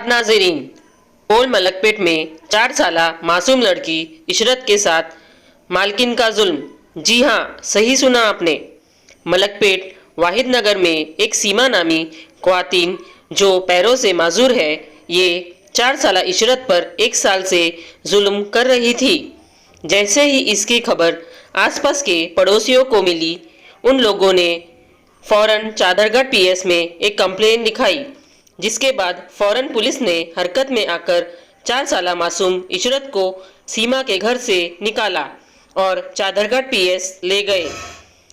आदाब नाज़रीन। ओल्ड मलकपेट में 4 साला मासूम लड़की इशरत के साथ मालकिन का जुल्म। जी हाँ, सही सुना आपने। मलकपेट वाहिद नगर में एक सीमा नामी ख्वातीन जो पैरों से माजूर है, ये 4 साला इशरत पर 1 साल से जुल्म कर रही थी। जैसे ही इसकी खबर आसपास के पड़ोसियों को मिली, उन लोगों ने फौरन चादरगढ़ पीएस में एक कंप्लेन लिखाई, जिसके बाद फौरन पुलिस ने हरकत में आकर 4 साला मासूम इशरत को सीमा के घर से निकाला और चादरगढ़ पीएस ले गए।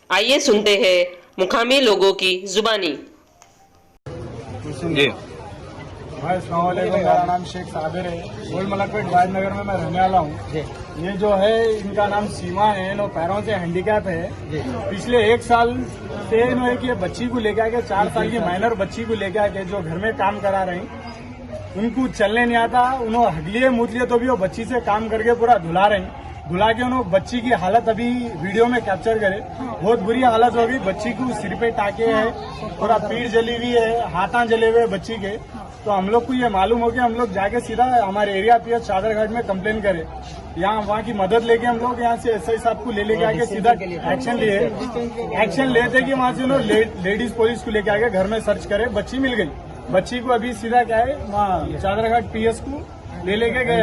आइए सुनते हैं मुकामी लोगों की जुबानी। जी भाई अस्सलाम वालेकुम, मेरा नाम शेख साबिर है। ओल्ड मलकपेट वाहिद नगर में मैं रहने वाला हूँ। ये जो है इनका नाम सीमा है, नो पैरों से हैंडीकैप है। पिछले 1 साल से इन्होंने कि बच्ची को लेके आके 4 साल की माइनर बच्ची को लेके आके जो घर में काम करा रही, उनको चलने नहीं आता, उन्होंने हगलिए मूत लिए तो भी वो बच्ची से काम करके पूरा धुला के उन्होंने बच्ची की हालत अभी वीडियो में कैप्चर करे। बहुत बुरी हालत हो गई। बच्ची को सिर पे टाके है, पूरा पीठ जली हुई है, हाथा जले हुए बच्ची के। तो हम लोग को ये मालूम हो गया, हम लोग जाके सीधा हमारे एरिया पीएस चादरघाट में कंप्लेन करे। यहाँ वहाँ की मदद लेके हम लोग यहाँ से एसआई साहब को लेके आके सीधा एक्शन लेते कि वहाँ से उन्होंने लेडीज पुलिस को लेके आके घर में सर्च करे। बच्ची मिल गई। बच्ची को अभी सीधा क्या है, वहाँ चादरघाट पीएस को लेके गए।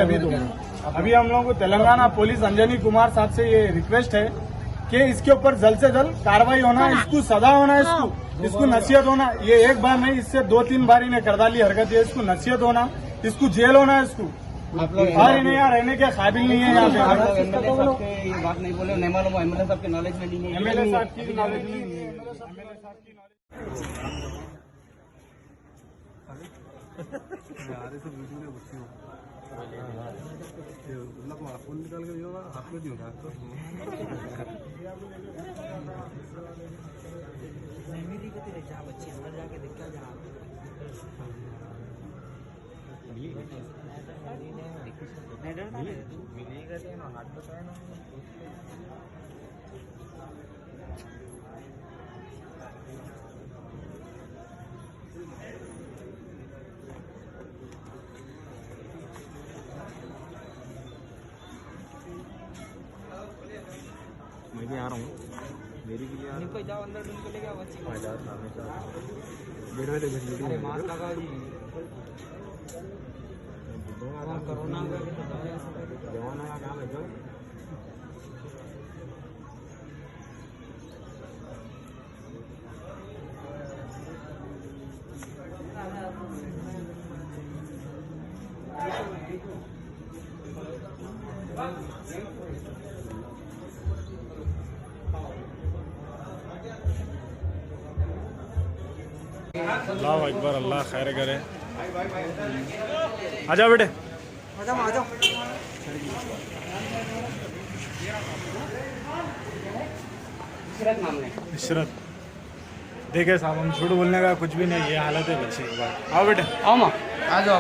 अभी हम लोगों को तेलंगाना पुलिस अंजनी कुमार साहब से ये रिक्वेस्ट है कि इसके ऊपर जल्द से जल्द कार्रवाई होना, इसको सजा होना, इसको नसीहत होना। ये एक बार नहीं, इससे 2-3 बार इन्हें करदाली हरकत है। इसको नसीहत होना, इसको जेल होना, इसको और इन्हें यहाँ रहने के काबिल नहीं है। यहाँ पे ये बात नहीं बोले, नहीं मालूम एमएलए साहब के नॉलेज में नहीं है। एमएलए साहब की नॉलेज नहीं है। फोन निकाल के हाथ में दियो मैं भी आ रहा हूँ, मेरी भी आ रही जाओ अंदर ढूंढ के ले जाओ बच्ची है। अरे मास्क लगाओ जी। कोरोना जवाना का काम है जो अल्लाह अकबर, अल्लाह खैर करे। आ जाओ बेटे, आ जाओ। इशरत नाम है। इशरत देखे साहब, हम झूठ बोलने का कुछ भी नहीं, ये हालत है बच्चे के बाद। आओ बेटे, आओ माँ, आ जाओ।